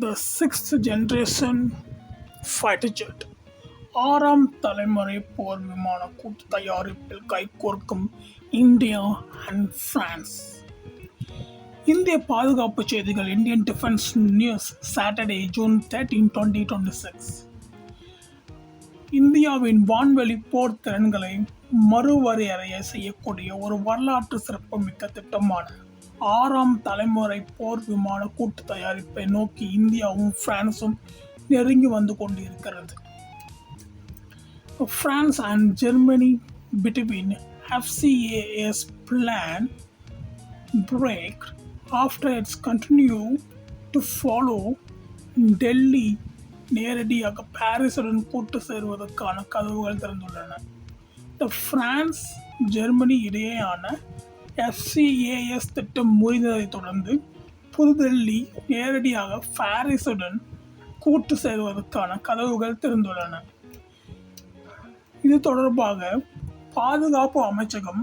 The sixth generation fighter jet ஆறாம் தலைமுறை போர் விமான கூட்டு தயாரிப்பில் கைகோர்க்கும் இந்தியா அண்ட் பிரான்ஸ். இந்திய பாதுகாப்பு செய்திகள். Indian defence news, Saturday, June 13, 2026. இந்தியாவின் வான்வெளி போர் திறன்களை மறுவரையறை செய்யக்கூடிய ஒரு வரலாற்று சிறப்புமிக்க திட்டமான ஆறாம் தலைமுறை போர் விமான கூட்டு தயாரிப்பை நோக்கி இந்தியாவும் பிரான்சும் நெருங்கி வந்து கொண்டிருக்கிறது. France and Germany between FCAS plan break after its continue to follow Delhi நேரடியாக பாரிசுடன் கூட்டு சேருவதற்கான கதவுகள் திறந்துள்ளன. பிரான்ஸ் ஜெர்மனி இடையேயான FCAS திட்டம் முறிந்ததை தொடர்ந்து புதுடெல்லி நேரடியாக பாரிசுடன் கூட்டு சேருவதற்கான கதவுகள் திறந்துள்ளன. இது தொடர்பாக பாதுகாப்பு அமைச்சகம்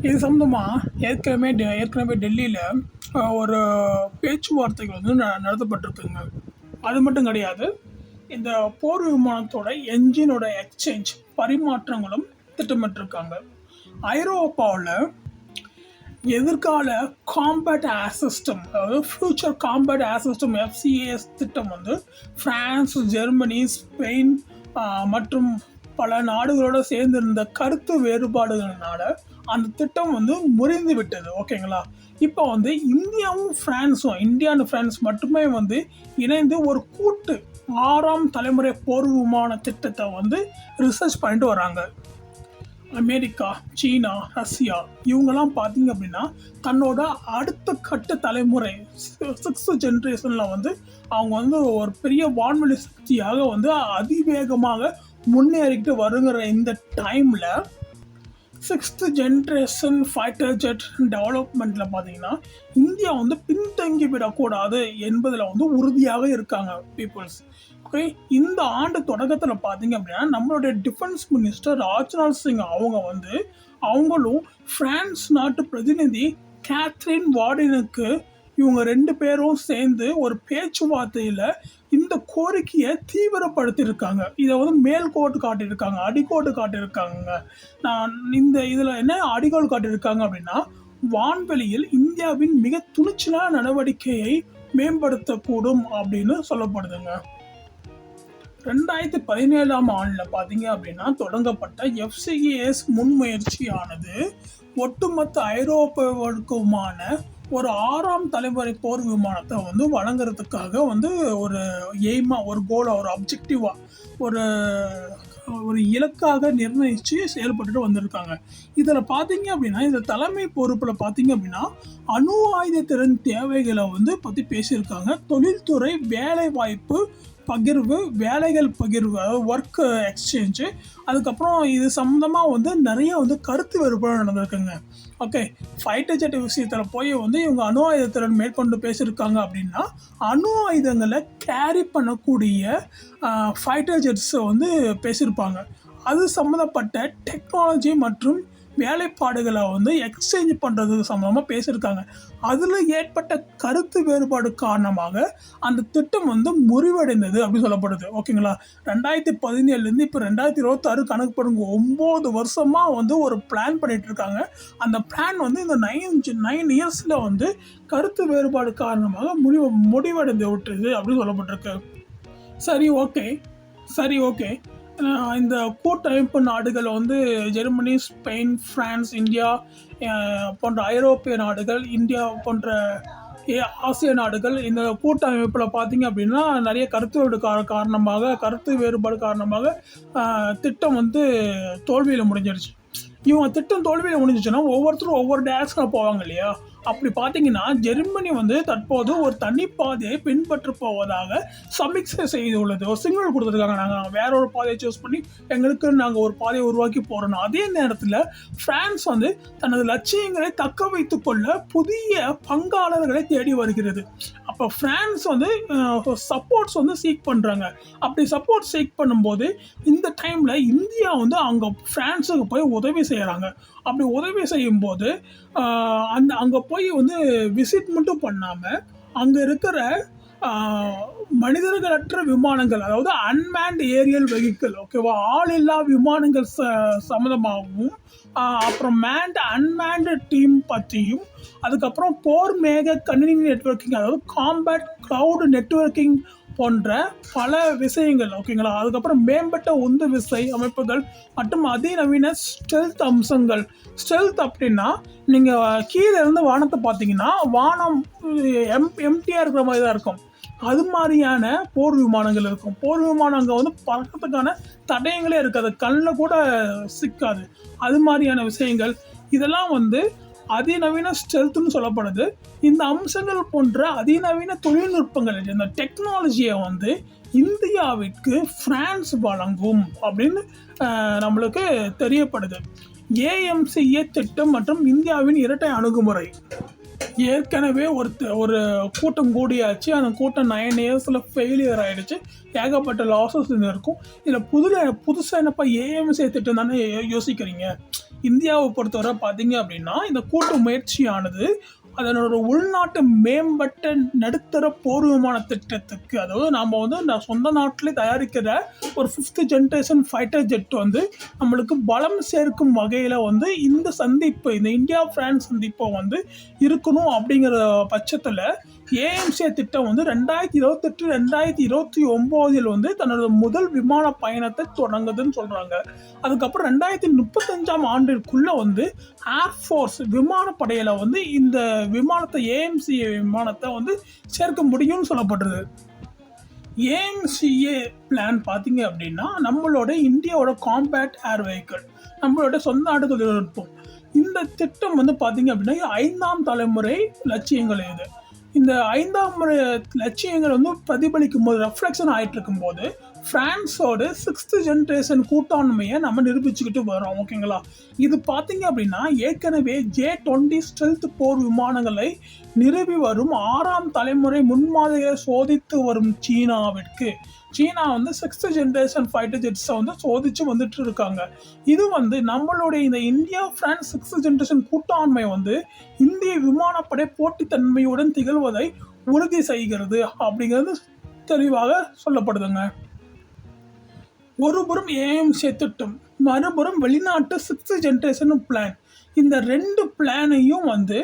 இது சம்பந்தமாக ஏற்கனவே டெல்லியில் ஒரு பேச்சுவார்த்தைகள் வந்து நடத்தப்பட்டிருக்குங்க. அது மட்டும் கிடையாது, இந்த போர் விமானத்தோட என்ஜினோட எக்ஸ்சேஞ்ச் பரிமாற்றங்களும் திட்டமிட்டிருக்காங்க. ஐரோப்பாவில் எதிர்கால காம்பேட் ஏர் சிஸ்டம், அதாவது ஃபியூச்சர் காம்பேட் ஏர் சிஸ்டம் FCAS திட்டம் வந்து பிரான்ஸ், ஜெர்மனி, ஸ்பெயின் மற்றும் பல நாடுகளோடு சேர்ந்திருந்த கருத்து வேறுபாடுகளினால அந்த திட்டம் வந்து முறிந்து விட்டது. ஓகேங்களா? இப்போ வந்து இந்தியா அண்ட் பிரான்ஸ் மட்டுமே வந்து இணைந்து ஒரு கூட்டு ஆறாம் தலைமுறை போர் விமான திட்டத்தை வந்து ரிசர்ச் பண்ணிட்டு வராங்க. அமெரிக்கா, சீனா, ரஷ்யா இவங்கெல்லாம் பார்த்தீங்க அப்படின்னா தன்னோட அடுத்த கட்ட தலைமுறை 6th ஜென்ரேஷனில் வந்து அவங்க வந்து ஒரு பெரிய வான்வெளி சக்தியாக வந்து அதிவேகமாக முன்னேறிக்கிட்டு வருங்கிற இந்த டைமில் 6th ஜென்ரேஷன் ஃபைட்டர் ஜெட் டெவலப்மெண்ட்டில் பார்த்தீங்கன்னா இந்தியா வந்து பின்தங்கி விடக்கூடாது என்பதில் வந்து உறுதியாக இருக்காங்க பீப்புள்ஸ். ஓகே, இந்த ஆண்டு தொடக்கத்தில் பார்த்தீங்க அப்படின்னா நம்மளுடைய டிஃபென்ஸ் மினிஸ்டர் ராஜ்நாத் சிங் அவங்களும் பிரான்ஸ் நாட்டு பிரதிநிதி கேத்ரின் வார்டனுக்கு இவங்க 2 பேரும் சேர்ந்து ஒரு பேச்சுவார்த்தையில் இந்த கோரிக்கையை தீவிரப்படுத்தியிருக்காங்க. இதை வந்து மேல்கோட்டு காட்டியிருக்காங்க, அடிக்கோட்டு காட்டியிருக்காங்க. இதில் என்ன அடிக்கோல் காட்டியிருக்காங்க அப்படின்னா, வான்வெளியில் இந்தியாவின் மிக துணிச்சலான நடவடிக்கையை மேம்படுத்தக்கூடும் அப்படின்னு சொல்லப்படுதுங்க. 2017ஆம் ஆண்டில் பார்த்தீங்க அப்படின்னா தொடங்கப்பட்ட FCAS முன்முயற்சியானது ஒட்டுமொத்த ஐரோப்பாவுக்குமான ஒரு 6ஆம் தலைமுறை போர் விமானத்தை வந்து வழங்குறதுக்காக வந்து ஒரு எய்மாக, ஒரு கோலாக, ஒரு அப்ஜெக்டிவாக, ஒரு இலக்காக நிர்ணயித்து செயல்பட்டுட்டு வந்திருக்காங்க. இதில் பார்த்தீங்க அப்படின்னா இந்த தலைமை பொறுப்பில் பார்த்தீங்க அப்படின்னா அணு ஆயுத திறன் தேவைகளை வந்து பற்றி பேசியிருக்காங்க. தொழில்துறை, வேலைவாய்ப்பு பகிர்வு, வேலைகள் பகிர்வு, அதாவது ஒர்க் எக்ஸ்சேஞ்சு, அதுக்கப்புறம் இது சம்மந்தமாக வந்து நிறைய வந்து கருத்து வேறுபாடு நடந்திருக்குங்க. ஓகே, ஃபைட்டர் ஜெட் விஷயத்தில் போய் வந்து இவங்க அணு ஆயுதத்திறன் மேற்கொண்டு பேசியிருக்காங்க அப்படின்னா அணு ஆயுதங்களை கேரி பண்ணக்கூடிய ஃபைட்டர் ஜெட்ஸை வந்து பேசியிருப்பாங்க. அது சம்மந்தப்பட்ட டெக்னாலஜி மற்றும் வேலைப்பாடுகளை வந்து எக்ஸ்சேஞ்ச் பண்ணுறது சம்மந்தமாக பேசியிருக்காங்க. அதில் ஏற்பட்ட கருத்து வேறுபாடு காரணமாக அந்த திட்டம் வந்து முறிவடைந்தது அப்படின்னு சொல்லப்படுது. ஓகேங்களா? 2017 இப்போ 2026 கணக்கு பண்ணுங்க, 9 வருஷமாக வந்து ஒரு பிளான் பண்ணிட்டு இருக்காங்க. அந்த பிளான் வந்து இந்த 9 இயர்ஸில் வந்து கருத்து வேறுபாடு காரணமாக முடிவடைந்து விட்டுது அப்படின்னு சொல்லப்பட்டிருக்கு. சரி ஓகே இந்த கூட்டமைப்பு நாடுகள் வந்து ஜெர்மனி, ஸ்பெயின், பிரான்ஸ், இந்தியா போன்ற ஐரோப்பிய நாடுகள், இந்தியா போன்ற ஆசிய நாடுகள் இந்த கூட்டமைப்பில் பார்த்தீங்க அப்படின்னா நிறைய கருத்து வேறுபாடு காரணமாக திட்டம் வந்து தோல்வியில் முடிஞ்சிருச்சு. இவங்க திட்டம் தோல்வியில் முடிஞ்சிச்சுன்னா ஒவ்வொருத்தரும் ஒவ்வொரு டேரக்ஷனில் போவாங்க இல்லையா? அப்படி பார்த்தீங்கன்னா ஜெர்மனி வந்து தற்போது ஒரு தனி பாதையை பின்பற்ற போவதாக சமீட்சை செய்துள்ளது. ஒரு சிக்னல் கொடுத்துருக்காங்க, நாங்கள் வேற ஒரு பாதையை சூஸ் பண்ணி எங்களுக்கு நாங்கள் ஒரு பாதையை உருவாக்கி போகிறோம். அதே நேரத்தில் பிரான்ஸ் வந்து தனது லட்சியங்களை தக்க வைத்து கொள்ள புதிய பங்காளர்களை தேடி வருகிறது. அப்போ பிரான்ஸ் வந்து சப்போர்ட்ஸ் வந்து சீக் பண்ணுறாங்க. அப்படி சப்போர்ட் சீக் பண்ணும்போது இந்த டைமில் இந்தியா வந்து அங்கே பிரான்ஸுக்கு போய் உதவி செய்கிறாங்க. அப்படி உதவி செய்யும்போது அங்கே போய் வந்து விசிட் மட்டும் பண்ணாமல் அங்கே இருக்கிற மனிதர்களற்ற விமானங்கள், அதாவது அன்மேன்ட் ஏரியல் வெஹிக்கிள், ஓகேவா, ஆள் இல்லா விமானங்கள் சம்மந்தமாகவும், அப்புறம் மேன்ட் அன்மேன்டு டீம் பற்றியும், அதுக்கப்புறம் போர் மேக கணினி நெட்வொர்க்கிங், அதாவது காம்பேட் க்ளவுட் நெட்வொர்க்கிங் போன்ற பல விஷயங்கள், ஓகேங்களா. அதுக்கப்புறம் மேம்பட்ட உந்து விசை அமைப்புகள் மற்றும் அதிநவீன ஸ்டெல்த் அம்சங்கள். ஸ்டெல்த் அப்படின்னா நீங்கள் கீழே இருந்து வானத்தை பார்த்தீங்கன்னா வானம் எம்டியாக இருக்கிற மாதிரி தான் இருக்கும். அது மாதிரியான போர் விமானங்கள் இருக்கும். போர் விமானம் அங்கே வந்து பறக்கிறதுக்கான தடயங்களே இருக்காது, கண்ணில் கூட சிக்காது. அது மாதிரியான விஷயங்கள் இதெல்லாம் வந்து அதிநவீன ஸ்டெல்த்னு சொல்லப்படுது. இந்த அம்சங்கள் போன்ற அதிநவீன தொழில்நுட்பங்கள், இந்த டெக்னாலஜியை வந்து இந்தியாவிற்கு பிரான்ஸ் வழங்கும் அப்படின்னு நம்மளுக்கு தெரியப்படுது. ஏஎம்சிஏ திட்டம் மற்றும் இந்தியாவின் இரட்டை அணுகுமுறை. ஏற்கனவே ஒரு கூட்டம் கூடியாச்சு. அந்த கூட்டம் 9 இயர்ஸில் ஃபெயிலியர் ஆகிடுச்சு. ஏகப்பட்ட லாஸஸ் இருக்கும். இதில் புதுசாக என்னப்பா ஏஎம்சிஏ திட்டம் தானே யோசிக்கிறீங்க. இந்தியாவை பொறுத்தவரை பார்த்தீங்க அப்படின்னா இந்த கூட்டு முயற்சியானது அதனோட உள்நாட்டு மேம்பட்ட நடுத்தர போர் விமான திட்டத்துக்கு, அதாவது நாம் வந்து சொந்த நாட்டிலே தயாரிக்கிற ஒரு 5th ஜென்ரேஷன் ஃபைட்டர் ஜெட் வந்து நம்மளுக்கு பலம் சேர்க்கும் வகையில் வந்து இந்த சந்திப்பு, இந்த இந்தியா பிரான்ஸ் சந்திப்பை வந்து இருக்கணும். அப்படிங்கிற பட்சத்தில் ஏஎம்சிஏ திட்டம் வந்து 2028-2029 வந்து தன்னோட முதல் விமான பயணத்தை தொடங்குதுன்னு சொல்கிறாங்க. அதுக்கப்புறம் 2035 ஆண்டிற்குள்ளே வந்து ஏர்ஃபோர்ஸ் விமானப்படையில் வந்து இந்த விமானத்தை, ஏஎம்சிஏ விமானத்தை வந்து சேர்க்க முடியும்னு சொல்லப்படுறது. ஏஎம்சிஏ பிளான் பார்த்தீங்க அப்படின்னா நம்மளோட இந்தியாவோட காம்பேக்ட் ஏர் வெஹிக்கிள், நம்மளோட சொந்த நாட்டு தொழில்நுட்பம். இந்த திட்டம் வந்து பார்த்தீங்க அப்படின்னா 5ஆம் தலைமுறை லட்சியங்கள். இந்த 5ஆம் முறை லட்சியங்கள் வந்து பிரதிபலிக்கும் போது, ரெஃப்ளெக்ஷன் ஆகிட்டு இருக்கும்போது பிரான்ஸோட 6th ஜென்ரேஷன் கூட்டாண்மையை நம்ம நிரூபிச்சுக்கிட்டு வரோம், ஓகேங்களா. இது பார்த்தீங்க அப்படின்னா ஏற்கனவே J-20 ஸ்டெல்த் போர் விமானங்களை நிறுவி வரும் 6ஆம் தலைமுறை முன்மாதிரியை சோதித்து வரும் சீனா வந்து 6th ஜென்ரேஷன் ஃபைட்டர் ஜெட்ஸை வந்து சோதிச்சு வந்துட்டு இருக்காங்க. இது வந்து நம்மளுடைய இந்த இந்தியா பிரான்ஸ் 6th ஜென்ரேஷன் கூட்டாண்மை வந்து இந்திய விமானப்படை போட்டித்தன்மையுடன் திகழ்வதை உறுதி செய்கிறது அப்படிங்கிறது தெளிவாக சொல்லப்படுதுங்க. ஒருபுறம் ஏஎம்சிஏ திட்டம், மறுபுறம் வெளிநாட்டு 6th ஜென்ரேஷன் பிளான். இந்த 2 பிளானையும் வந்து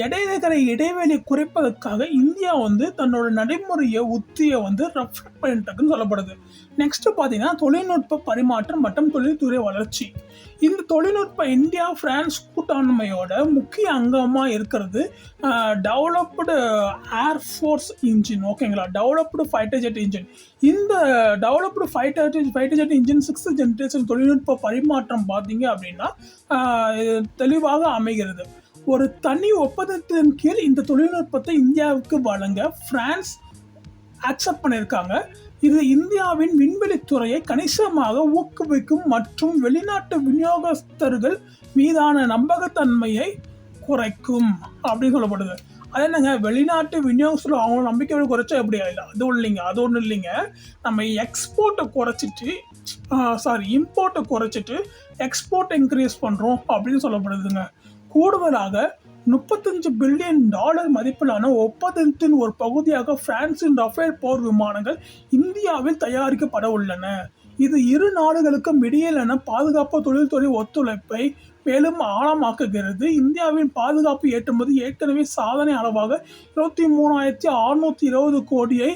இடைவெளி குறைப்பதற்காக இந்தியா வந்து தன்னோட நடைமுறையை உத்தியை வந்து ரெஃப்ளெக்ட் பண்ணிட்டுருக்குன்னு சொல்லப்படுது. நெக்ஸ்ட் பார்த்தீங்கன்னா தொழில்நுட்ப பரிமாற்றம் மற்றும் தொழில்துறை வளர்ச்சி. இந்த தொழில்நுட்ப இந்தியா பிரான்ஸ் கூட்டாண்மையோட முக்கிய அங்கமாக இருக்கிறது டெவலப்டு ஏர்ஃபோர்ஸ் இன்ஜின், ஓகேங்களா, டெவலப்டு ஃபைட்டர் ஜெட் இன்ஜின். இந்த developed fighter jet engine 6th generation தொழில்நுட்ப பரிமாற்றம் பார்த்தீங்க அப்படின்னா தெளிவாக அமைகிறது. ஒரு தனி ஒப்பந்தத்தின் கீழ் இந்த தொழில்நுட்பத்தை இந்தியாவுக்கு வழங்க பிரான்ஸ் அக்செப்ட் பண்ணியிருக்காங்க. இது இந்தியாவின் விண்வெளித்துறையை கணிசமாக ஊக்குவிக்கும் மற்றும் வெளிநாட்டு விநியோகஸ்தர்கள் மீதான நம்பகத்தன்மையை குறைக்கும் அப்படின்னு சொல்லப்படுது. அது என்னங்க, வெளிநாட்டு விநியோகஸ்தர்கள் அவங்க நம்பிக்கை குறைச்சா எப்படி ஆயிடல, அது ஒன்றும் இல்லைங்க. நம்ம இம்போர்ட்டை குறைச்சிட்டு எக்ஸ்போர்ட் இன்க்ரீஸ் பண்ணுறோம் அப்படின்னு சொல்லப்படுதுங்க. கூடுதலாக $35 பில்லியன் மதிப்பிலான ஒப்பந்தத்தின் ஒரு பகுதியாக பிரான்சின் ரஃபேல் போர் விமானங்கள் இந்தியாவில் தயாரிக்கப்பட உள்ளன. இது இரு நாடுகளுக்கும் இடையிலான பாதுகாப்பு தொழில்துறை ஒத்துழைப்பை மேலும் ஆழமாக்குகிறது. இந்தியாவின் பாதுகாப்பு ஏற்றுமதி ஏற்கனவே சாதனை அளவாக 23,620 கோடியை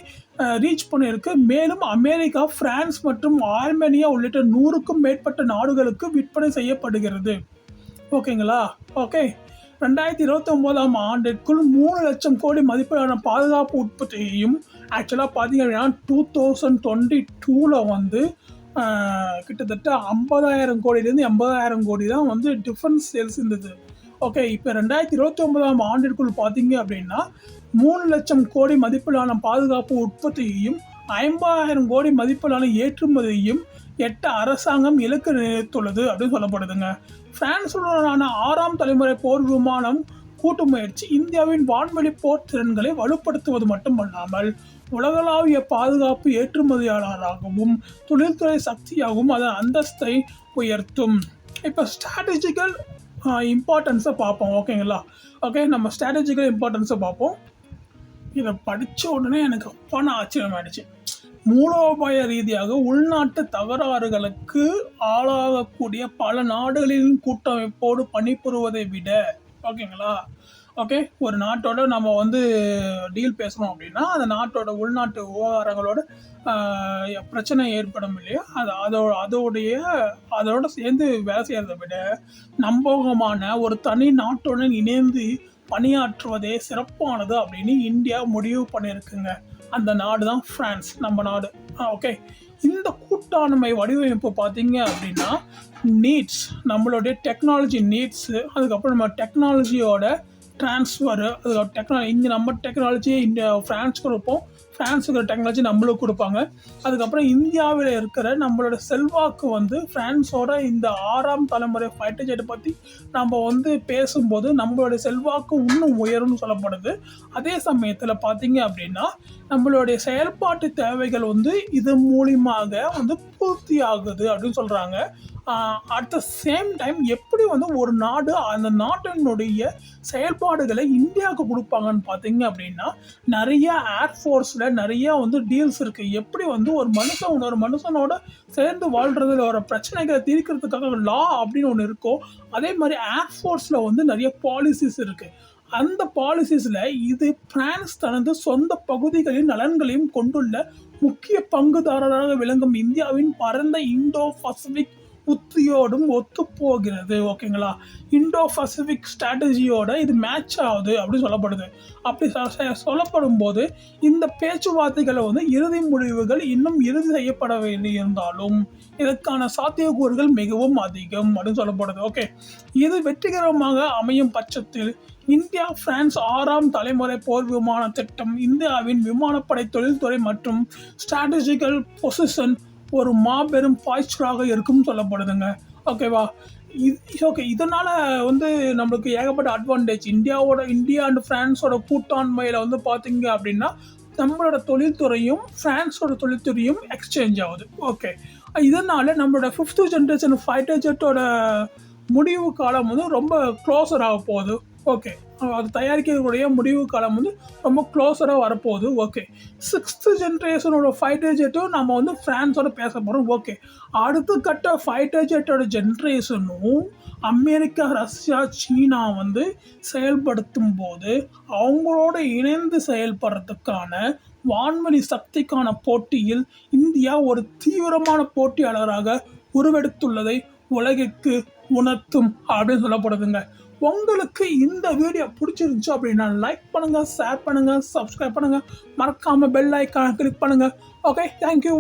ரீச் பண்ணியிருக்கு. மேலும் அமெரிக்கா, பிரான்ஸ் மற்றும் ஆர்மேனியா உள்ளிட்ட 100க்கும் மேற்பட்ட நாடுகளுக்கு விற்பனை செய்யப்படுகிறது, ஓகேங்களா. ஓகே, 2029 ஆண்டிற்குள் 3 லட்சம் கோடி மதிப்பிலான பாதுகாப்பு உற்பத்தியையும், ஆக்சுவலாக பார்த்தீங்க அப்படின்னா 2022 வந்து கிட்டத்தட்ட 50,000 கோடியிலேருந்து 80,000 கோடி தான் வந்து டிஃபென்ஸ் சேல்ஸ் இருந்தது. ஓகே, இப்போ 2029 ஆண்டிற்குள் பார்த்தீங்க அப்படின்னா 3 லட்சம் கோடி மதிப்பிலான பாதுகாப்பு உற்பத்தியையும் 50,000 கோடி மதிப்பிலான ஏற்றுமதியையும் எட்ட அரசாங்கம் இலக்கு நிர்ணயித்துள்ளது அப்படின்னு சொல்லப்படுதுங்க. பிரான்சுடனான 6ஆம் தலைமுறை போர் விமானம் கூட்டு முயற்சி இந்தியாவின் வான்வெளி போர் திறன்களை வலுப்படுத்துவது மட்டுமல்லாமல் உலகளாவிய பாதுகாப்பு ஏற்றுமதியாளராகவும் தொழில்துறை சக்தியாகவும் அதன் அந்தஸ்தை உயர்த்தும். இப்போ ஸ்ட்ராட்டஜிக்கல் இம்பார்ட்டன்ஸை பார்ப்போம், ஓகேங்களா. ஓகே, நம்ம ஸ்ட்ராட்டஜிக்கல் இம்பார்ட்டன்ஸை பார்ப்போம். இதை படித்த உடனே எனக்கு அப்பான ஆச்சரியமாயிடுச்சு. மூலோபாய ரீதியாக உள்நாட்டு தகராறுகளுக்கு ஆளாகக்கூடிய பல நாடுகளின் கூட்டமைப்போடு பணிபுரிவதை விட, ஓகேங்களா, ஓகே, ஒரு நாட்டோட நம்ம வந்து டீல் பேசுகிறோம் அப்படின்னா அந்த நாட்டோட உள்நாட்டு விவகாரங்களோட பிரச்சனை ஏற்படும் இல்லையா, அதோட சேர்ந்து வேலை செய்கிறத விட நம்பகமான ஒரு தனி நாட்டுடன் இணைந்து பணியாற்றுவதே சிறப்பானது அப்படின்னு இந்தியா முடிவு பண்ணியிருக்குங்க. அந்த நாடு தான் ஃப்ரான்ஸ், நம்ம நாடு. ஓகே, இந்த கூட்டாண்மை வடிவமைப்பு பார்த்தீங்க அப்படின்னா நீட்ஸ், நம்மளுடைய டெக்னாலஜி நீட்ஸு, அதுக்கப்புறம் நம்ம டெக்னாலஜியோட ட்ரான்ஸ்ஃபரு, அதுக்கப்புறம் இங்கே நம்ம டெக்னாலஜி ஃப்ரான்ஸுக்கு இருப்போம், ஃப்ரான்ஸுக்கு டெக்னாலஜி நம்மளுக்கு கொடுப்பாங்க. அதுக்கப்புறம் இந்தியாவில் இருக்கிற நம்மளோட செல்வாக்கு வந்து ஃப்ரான்ஸோட இந்த 6ஆம் தலைமுறை ஃபைட்டர் ஜெட்டை பற்றி நம்ம வந்து பேசும்போது நம்மளுடைய செல்வாக்கு இன்னும் உயரும்னு சொல்லப்படுது. அதே சமயத்தில் பார்த்தீங்க அப்படின்னா நம்மளுடைய செயல்பாட்டு தேவைகள் வந்து இது மூலியமாக வந்து பூர்த்தி ஆகுது அப்படின்னு சொல்கிறாங்க. அட் த சேம் டைம் எப்படி வந்து ஒரு நாடு அந்த நாட்டினுடைய செயல்பாடுகளை இந்தியாவுக்கு கொடுப்பாங்கன்னு பார்த்தீங்க அப்படின்னா நிறைய ஏர்ஃபோர்ஸில் நிறைய வந்து டீல்ஸ் இருக்குது. எப்படி வந்து ஒரு மனுஷன் இன்னொரு மனுஷனோட சேர்ந்து வாழ்கிறதுல வர பிரச்சனைகளை தீர்க்கிறதுக்காக லா அப்படின்னு ஒன்று இருக்கோ, அதே மாதிரி ஏர்ஃபோர்ஸில் வந்து நிறைய பாலிசிஸ் இருக்குது. அந்த பாலிசிஸில் இது பிரான்ஸ் தனது சொந்த பகுதிகளின் நலன்களையும் கொண்டுள்ள முக்கிய பங்குதாரராக விளங்கும் இந்தியாவின் பரந்த இந்தோ பசிபிக் உத்தியோடும் ஒத்து போகிறது. ஓகேங்களா, இந்தோ பசிபிக் ஸ்ட்ராட்டஜியோட இது மேட்ச் ஆகுது அப்படின்னு சொல்லப்படுது. அப்படி சொல்லப்படும் போது இந்த பேச்சுவார்த்தைகளை வந்து இறுதி முடிவுகள் இன்னும் இறுதி செய்யப்பட வேண்டியிருந்தாலும் இதற்கான சாத்தியக்கூறுகள் மிகவும் அதிகம் அப்படின்னு சொல்லப்படுது. ஓகே, இது வெற்றிகரமாக அமையும் பட்சத்தில் இந்தியா பிரான்ஸ் 6ஆம் தலைமுறை போர் விமான திட்டம் இந்தியாவின் விமானப்படை தொழில்துறை மற்றும் ஸ்ட்ராட்டஜிக்கல் பொசிஷன் ஒரு மாபெரும் பாய்ச்சலாக இருக்கும்னு சொல்லப்படுதுங்க. ஓகேவா, ஓகே, இதனால் வந்து நம்மளுக்கு ஏகப்பட்ட அட்வான்டேஜ். இந்தியா அண்ட் ஃப்ரான்ஸோட கூட்டாண்மையில் வந்து பார்த்தீங்க அப்படின்னா நம்மளோட தொழில்துறையும் ஃப்ரான்ஸோட தொழில்துறையும் எக்ஸ்சேஞ்ச் ஆகுது. ஓகே, இதனால் நம்மளோட 5th ஜென்ரேஷன் ஃபைட்டர் ஜெட்டோட முடிவு காலம் வந்து ரொம்ப க்ளோஸர் ஆக போகுது. ஓகே, அது தயாரிக்கக்கூடிய முடிவு காலம் வந்து ரொம்ப க்ளோஸராக வரப்போகுது. ஓகே, 6th ஜென்ரேஷனோட ஃபைட்டர் ஜெட்டும் நம்ம வந்து ஃப்ரான்ஸோட பேச போகிறோம். ஓகே, அடுத்த கட்ட ஃபைட்டர் ஜெட்டோட ஜென்ரேஷனும் அமெரிக்கா, ரஷ்யா, சீனா வந்து செயல்படுத்தும் போது அவங்களோட இணைந்து செயல்படுறதுக்கான வான்வெளி சக்திக்கான போட்டியில் இந்தியா ஒரு தீவிரமான போட்டியாளராக உருவெடுத்துள்ளதை உலகிற்கு உணர்த்தும் அப்படின்னு சொல்லப்படுதுங்க. உங்களுக்கு இந்த வீடியோ பிடிச்சிருந்துச்சு அப்படின்னா லைக் பண்ணுங்கள், ஷேர் பண்ணுங்கள், சப்ஸ்கிரைப் பண்ணுங்கள், மறக்காமல் பெல் ஐக்கானை கிளிக் பண்ணுங்கள். Okay, thank you.